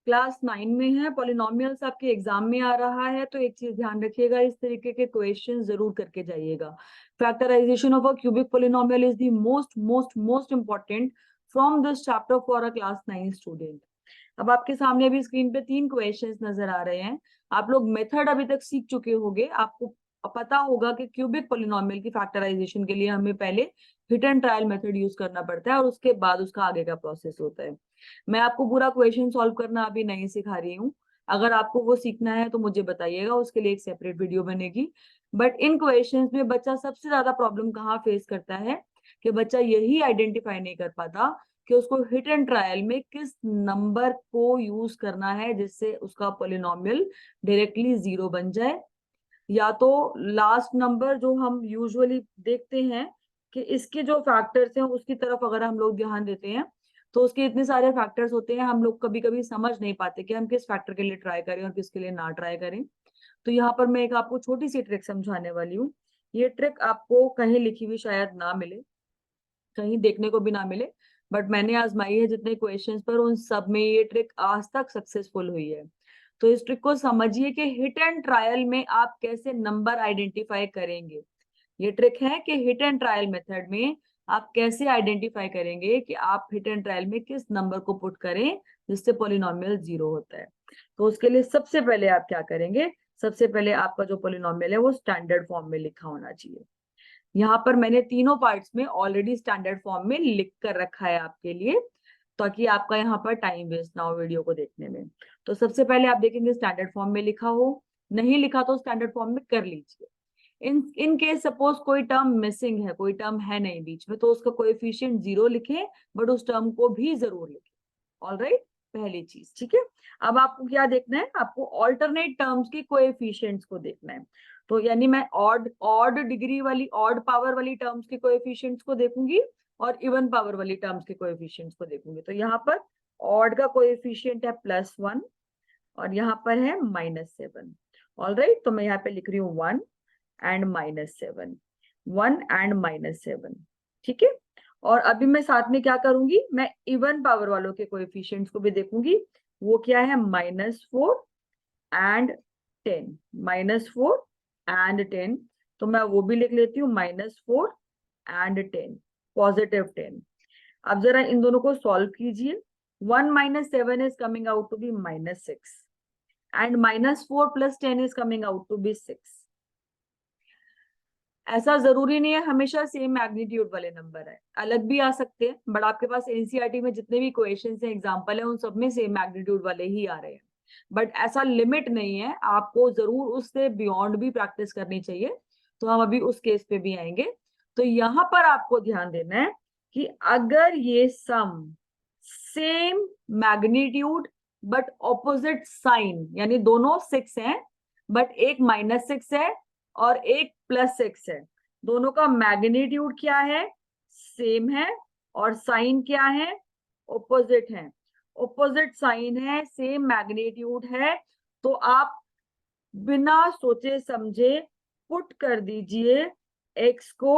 Class 9 में है, polynomials आपके एग्जाम में आ रहा है, तो एक चीज ध्यान रखिएगा, इस तरीके के क्वेश्चन जरूर करके जाइएगा। Factorization of a cubic polynomial is the most most most important from this chapter for a class 9 student. अब आपके सामने अभी स्क्रीन पे 3 क्वेश्चंस नजर आ रहे हैं। आप लोग मेथड अभी तक सीख चुके होंगे, आपको पता होगा कि क्यूबिक पॉलिनोमियल की फैक्टराइजेशन के लिए हमें पहले hit and trial method use करना पड़ता है और उसके बाद उसका आगे का प्रोसेस होता है। मैं आपको पूरा क्वेश्चन सॉल्व करना अभी नहीं सिखा रही हूँ। अगर आपको वो सीखना है तो मुझे बताइएगा, उसके लिए एक सेपरेट वीडियो बनेगी। बट इन क्वेश्चंस में बच्चा सबसे ज्यादा प्रॉब्लम कहाँ फेस करता है कि बच्चा यही आइडेंटिफाई नहीं कर पाता कि उसको हिट एंड ट्रायल में किस नंबर को यूज करना है जिससे उसका पॉलिनोमियल डायरेक्टली 0 बन जाए, या तो लास्ट नंबर जो हम यूजुअली देखते हैं कि इसके जो फैक्टर्स हैं उसकी तरफ अगर हम लोग ध्यान देते हैं तो उसके इतने सारे फैक्टर्स होते हैं, हम लोग कभी कभी समझ नहीं पाते कि हम किस फैक्टर के लिए ट्राई करें और किसके लिए ना ट्राई करें। तो यहाँ पर मैं एक आपको छोटी सी ट्रिक समझाने वाली हूँ। ये ट्रिक आपको कहीं लिखी हुई शायद ना मिले, कहीं देखने को भी ना मिले, बट मैंने आजमाई है जितने क्वेश्चंस पर, उन सब में ये ट्रिक आज तक सक्सेसफुल हुई है। तो इस ट्रिक को समझिए कि हिट एंड ट्रायल में आप कैसे नंबर आइडेंटिफाई करेंगे। ये ट्रिक है कि हिट एंड ट्रायल मेथड में आप कैसे आइडेंटिफाई करेंगे कि आप हिट एंड ट्रायल में किस नंबर को पुट करें जिससे पॉलिनोमियल 0 होता है। तो उसके लिए सबसे पहले आप क्या करेंगे, सबसे पहले आपका जो पॉलिनोमियल है वो स्टैंडर्ड फॉर्म में लिखा होना चाहिए। यहाँ पर मैंने तीनों पार्ट्स में ऑलरेडी स्टैंडर्ड फॉर्म में लिख कर रखा है आपके लिए, ताकि आपका यहाँ पर टाइम वेस्ट ना हो वीडियो को देखने में। तो सबसे पहले आप देखेंगे स्टैंडर्ड फॉर्म में लिखा हो, नहीं लिखा तो स्टैंडर्ड फॉर्म में कर लीजिए। इन केस सपोज कोई टर्म मिसिंग है, कोई टर्म है नहीं बीच में, तो उसका कोएफिशिएंट 0 लिखे, बट उस टर्म को भी जरूर लिखे। ऑलराइट, पहली चीज। ठीक है, अब आपको क्या देखना है, आपको ऑल्टरनेट टर्म्स के कोएफिशिएंट्स को देखना है। तो यानी मैं ऑड ऑड डिग्री वाली, ऑड पावर वाली टर्म्स के कोएफिशिएंट्स को देखूंगी और इवन पावर वाली टर्म्स के कोएफिशिएंट्स को देखूंगी। तो यहाँ पर ऑड का कोएफिशिएंट है +1 और यहाँ पर है -7। ऑलराइट, तो मैं यहाँ पे लिख रही हूँ 1 एंड -7, 1 एंड -7। ठीक है, और अभी मैं साथ में क्या करूंगी, मैं इवन पावर वालों के कोएफिशिएंट्स को भी देखूंगी। वो क्या है, -4 एंड 10, -4 एंड 10। तो मैं वो भी लिख लेती हूँ, -4 एंड 10, +10। अब जरा इन दोनों को सॉल्व कीजिए। 1 - 7 is coming out to be -6 and -4 + 10 is coming out to be 6। ऐसा जरूरी नहीं है हमेशा सेम मैग्नीट्यूड वाले नंबर है, अलग भी आ सकते हैं, बट आपके पास एनसीईआरटी में जितने भी क्वेश्चंस हैं, एग्जांपल है, उन सब में सेम मैग्नीट्यूड वाले ही आ रहे हैं। बट ऐसा लिमिट नहीं है, आपको जरूर उससे बियॉन्ड भी प्रैक्टिस करनी चाहिए। तो हम अभी उस केस पे भी आएंगे। तो यहाँ पर आपको ध्यान देना है कि अगर ये sum same magnitude but opposite sign, यानी दोनों 6 हैं बट एक -6 है और एक +6 है, दोनों का मैग्नीट्यूड क्या है, सेम है, और साइन क्या है, ऑपोजिट है। ऑपोजिट साइन है, सेम मैग्नीट्यूड है, तो आप बिना सोचे समझे पुट कर दीजिए x को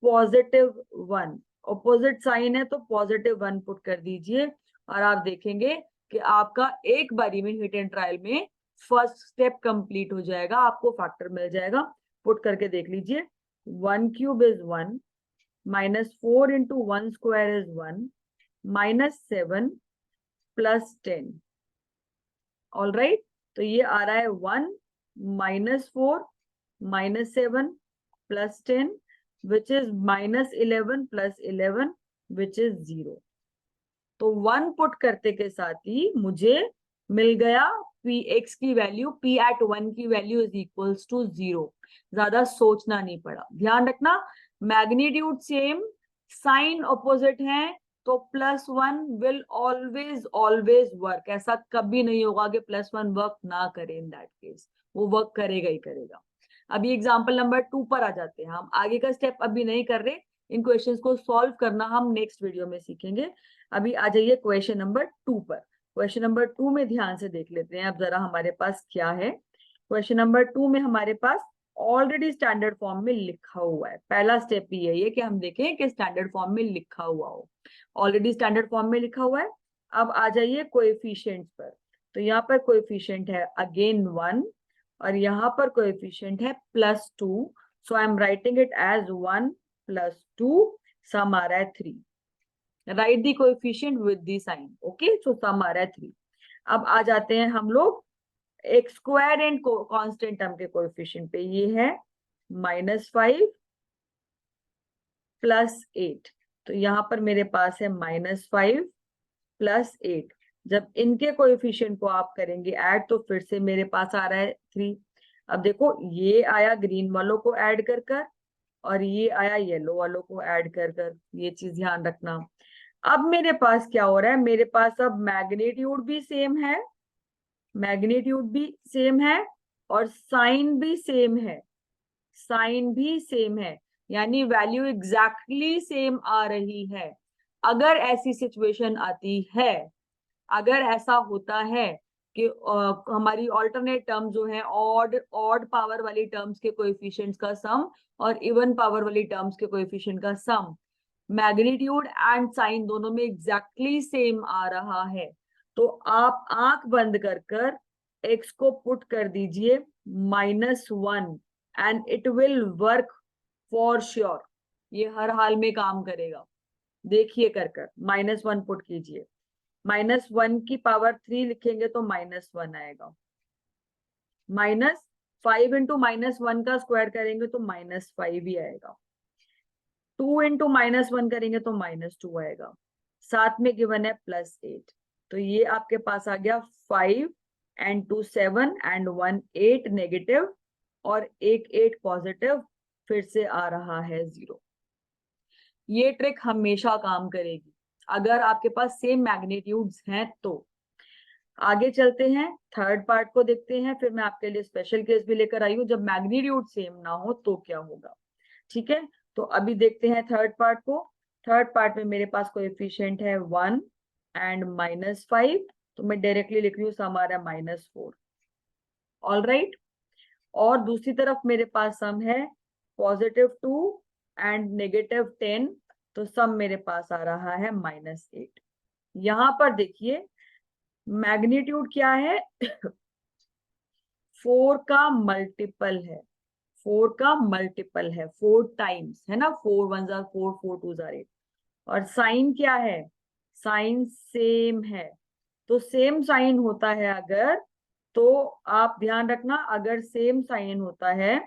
+1। ऑपोजिट साइन है तो +1 पुट कर दीजिए, और आप देखेंगे कि आपका एक बारी में हिट एंड ट्रायल में फर्स्ट स्टेप कंप्लीट हो जाएगा, आपको फैक्टर मिल जाएगा। पुट करके देख लीजिए, 1³ इज 1, -4 × 1² इज 1, -7 + 10। ऑल राइट, तो ये आ रहा है 1 -4 -7 + 10 विच इज -11 + 11 विच इज 0। तो 1 पुट करते के साथ ही मुझे मिल गया px की वैल्यू, p@1 की वैल्यू इज इक्वल्स टू 0। ज्यादा सोचना नहीं पड़ा। ध्यान रखना, मैग्नीट्यूड सेम, साइन ऑपोजिट है, तो +1 विल ऑलवेज ऑलवेज वर्क। ऐसा कभी नहीं होगा कि +1 वर्क ना करे, इन दैट केस वो वर्क करेगा ही करेगा। अभी एग्जाम्पल नंबर 2 पर आ जाते हैं। हम आगे का स्टेप अभी नहीं कर रहे, इन क्वेश्चंस को सॉल्व करना हम नेक्स्ट वीडियो में सीखेंगे। अभी आ जाइए क्वेश्चन नंबर 2 पर। क्वेश्चन नंबर 2 में ध्यान से देख लेते हैं अब जरा हमारे पास क्या है। क्वेश्चन नंबर 2 में हमारे पास ऑलरेडी स्टैंडर्ड फॉर्म में लिखा हुआ है। पहला स्टेप ही यही है कि हम देखें कि स्टैंडर्ड फॉर्म में लिखा हुआ हो। ऑलरेडी स्टैंडर्ड फॉर्म में लिखा हुआ है। अब आ जाइए कोएफिशिएंट्स पर। तो यहाँ पर कोएफिशिएंट है अगेन 1 और यहाँ पर कोएफिशिएंट है +2. So I am writing it as 1 + 2. Sum आ रहा है 3. Write the coefficient with the sign. Okay, so sum आ रहा है 3. अब आ जाते हैं हम लोग एक स्क्वायर एंड कांस्टेंट टर्म के कोएफिशिएंट पे. ये है -5 + 8. तो यहाँ पर मेरे पास है -5 + 8. जब इनके कोएफिशिएंट को आप करेंगे ऐड तो फिर से मेरे पास आ रहा है 3. अब देखो ये आया ग्रीन वालों को ऐड कर कर और ये आया येलो वालों को ऐड कर कर. ये चीज ध्यान रखना. अब मेरे पास क्या हो रहा है, मेरे पास अब मैग्नीट्यूड भी सेम है, मैग्नीट्यूड भी सेम है और साइन भी सेम है, साइन भी सेम है. यानी वैल्यू एग्जैक्टली सेम आ रही है. अगर ऐसी सिचुएशन आती है, अगर ऐसा होता है कि हमारी ऑल्टरनेट टर्म जो है ऑड ऑड पावर वाली टर्म्स के कोएफिशिएंट्स का सम और इवन पावर वाली टर्म्स के कोएफिशिएंट का सम मैग्नीट्यूड एंड साइन दोनों में एग्जैक्टली सेम आ रहा है, तो आप आंख बंद कर कर x को पुट कर दीजिए -1 and it will work for sure. ये हर हाल में काम करेगा. देखिए कर कर -1 पुट कीजिए. -1 की पावर 3 लिखेंगे तो -1 आएगा. -5 इंटू -1 का स्क्वायर करेंगे तो -5 ही आएगा. 2 इंटू -1 करेंगे तो -2 आएगा. साथ में गिवन है +8. तो ये आपके पास आ गया 5 and 2 7 and 1 8 नेगेटिव और 8 पॉजिटिव. फिर से आ रहा है 0. ये ट्रिक हमेशा काम करेगी अगर आपके पास सेम मैग्नीट्यूड्स हैं तो. आगे चलते हैं, थर्ड पार्ट को देखते हैं. फिर मैं आपके लिए स्पेशल केस भी लेकर आई हूं जब मैग्नीट्यूड सेम ना हो तो क्या होगा. ठीक है, तो अभी देखते हैं थर्ड पार्ट को. थर्ड पार्ट में मेरे पास कोएफिशिएंट है 1 एंड -5. तो मैं डायरेक्टली लिख रही हूँ सम आ रहा है -4. All right. और दूसरी तरफ मेरे पास सम है +2 एंड -10. तो सम मेरे पास आ रहा है -8. यहां पर देखिए मैग्नीट्यूड क्या है 4 का मल्टीपल है, 4 का मल्टीपल है, 4 टाइम्स है ना. 4 1 आर 4, 4 2 आर 8. और साइन क्या है, साइन सेम है. तो सेम साइन होता है अगर, तो आप ध्यान रखना अगर सेम साइन होता है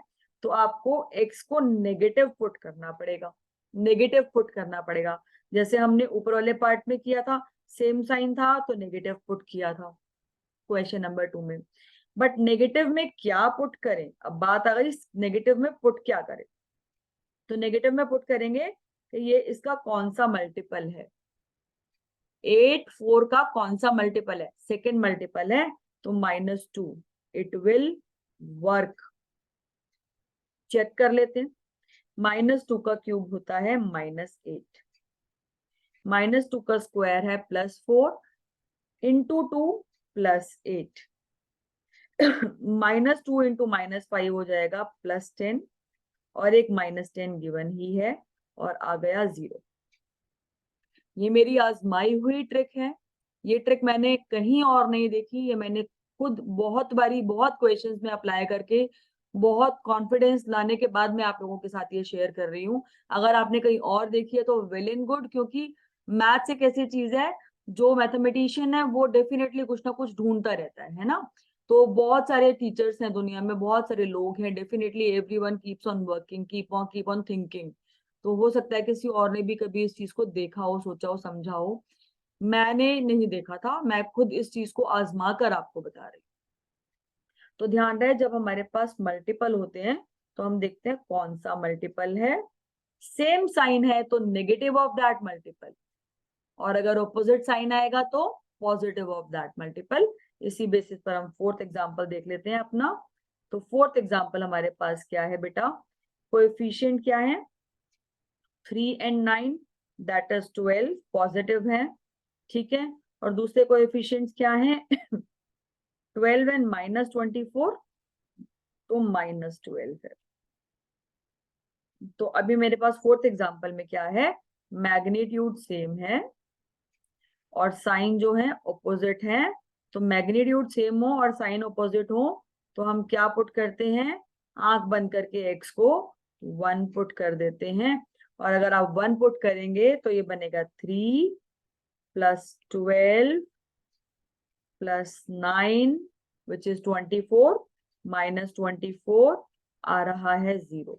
तो आपको x को नेगेटिव पुट करना पड़ेगा, नेगेटिव पुट करना पड़ेगा. जैसे हमने ऊपर वाले पार्ट में किया था, सेम साइन था तो नेगेटिव पुट किया था क्वेश्चन नंबर 2 में. बट नेगेटिव में क्या पुट करें, अब बात आ गई नेगेटिव में पुट क्या करें. तो नेगेटिव में पुट करेंगे कि ये इसका कौन सा मल्टीपल है. 8 4 का कौन सा मल्टीपल है, सेकेंड मल्टीपल है. तो -2 इट विल वर्क. चेक कर लेते हैं. -2 का क्यूब होता है -8. -2 का स्क्वायर है +4 इंटू 2 +8. -2 इंटू -5 हो जाएगा +10 और एक -10 गिवन ही है और आ गया 0. ये मेरी आजमाई हुई ट्रिक है. ये ट्रिक मैंने कहीं और नहीं देखी, ये मैंने खुद बहुत बारी बहुत क्वेश्चंस में अप्लाई करके बहुत कॉन्फिडेंस लाने के बाद मैं आप लोगों के साथ ये शेयर कर रही हूँ. अगर आपने कहीं और देखी है तो वेल एंड गुड, क्योंकि मैथ्स एक ऐसी चीज है जो मैथमेटिशियन है वो डेफिनेटली कुछ ना कुछ ढूंढता रहता है ना. तो बहुत सारे टीचर्स हैं दुनिया में, बहुत सारे लोग हैं, definitely everyone keeps on working, keep on thinking. तो हो सकता है किसी और ने भी कभी इस चीज को देखा हो, सोचा हो, समझा हो. मैंने नहीं देखा था, मैं खुद इस चीज को आजमा कर आपको बता रही हूँ. तो ध्यान रहे जब हमारे पास मल्टीपल होते हैं तो हम देखते हैं कौन सा मल्टीपल है. सेम साइन है तो नेगेटिव ऑफ दैट मल्टीपल, और अगर ऑपोजिट साइन आएगा तो पॉजिटिव ऑफ दैट मल्टीपल. इसी बेसिस पर हम फोर्थ एग्जांपल देख लेते हैं अपना. तो फोर्थ एग्जांपल हमारे पास क्या है बेटा, कोएफिशिएंट क्या है 3 and 9 दैट इज 12 पॉजिटिव है. ठीक है, और दूसरे कोएफिशिएंट्स क्या हैं 12 and -24 तो -12 है. तो अभी मेरे पास फोर्थ एग्जांपल में क्या है, मैग्नीट्यूड सेम है और साइन जो है ऑपोजिट है तो मैग्नीट्यूड सेम हो और साइन ऑपोजिट हो तो हम क्या पुट करते हैं, आंख बंद करके x को 1 पुट कर देते हैं, और अगर आप 1 पुट करेंगे तो ये बनेगा 3 plus 12 plus 9 which is 24 minus 24 आ रहा है 0।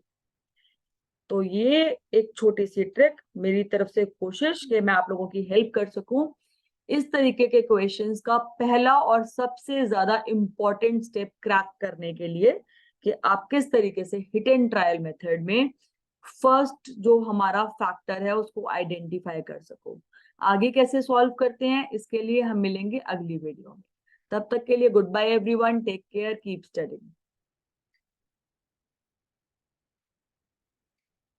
तो ये एक छोटी सी ट्रिक मेरी तरफ से कोशिश कि मैं आप लोगों की हेल्प कर सकूं इस तरीके के क्वेश्चंस का पहला और सबसे ज्यादा इंपॉर्टेंट स्टेप क्रैक करने के लिए, कि आप किस तरीके से हिट एंड ट्रायल मेथड में फर्स्ट जो हमारा फैक्टर है उसको आइडेंटिफाई कर सको। आगे कैसे सॉल्व करते हैं इसके लिए हम मिलेंगे अगली वीडियो में। तब तक के लिए good bye everyone, take care, keep studying.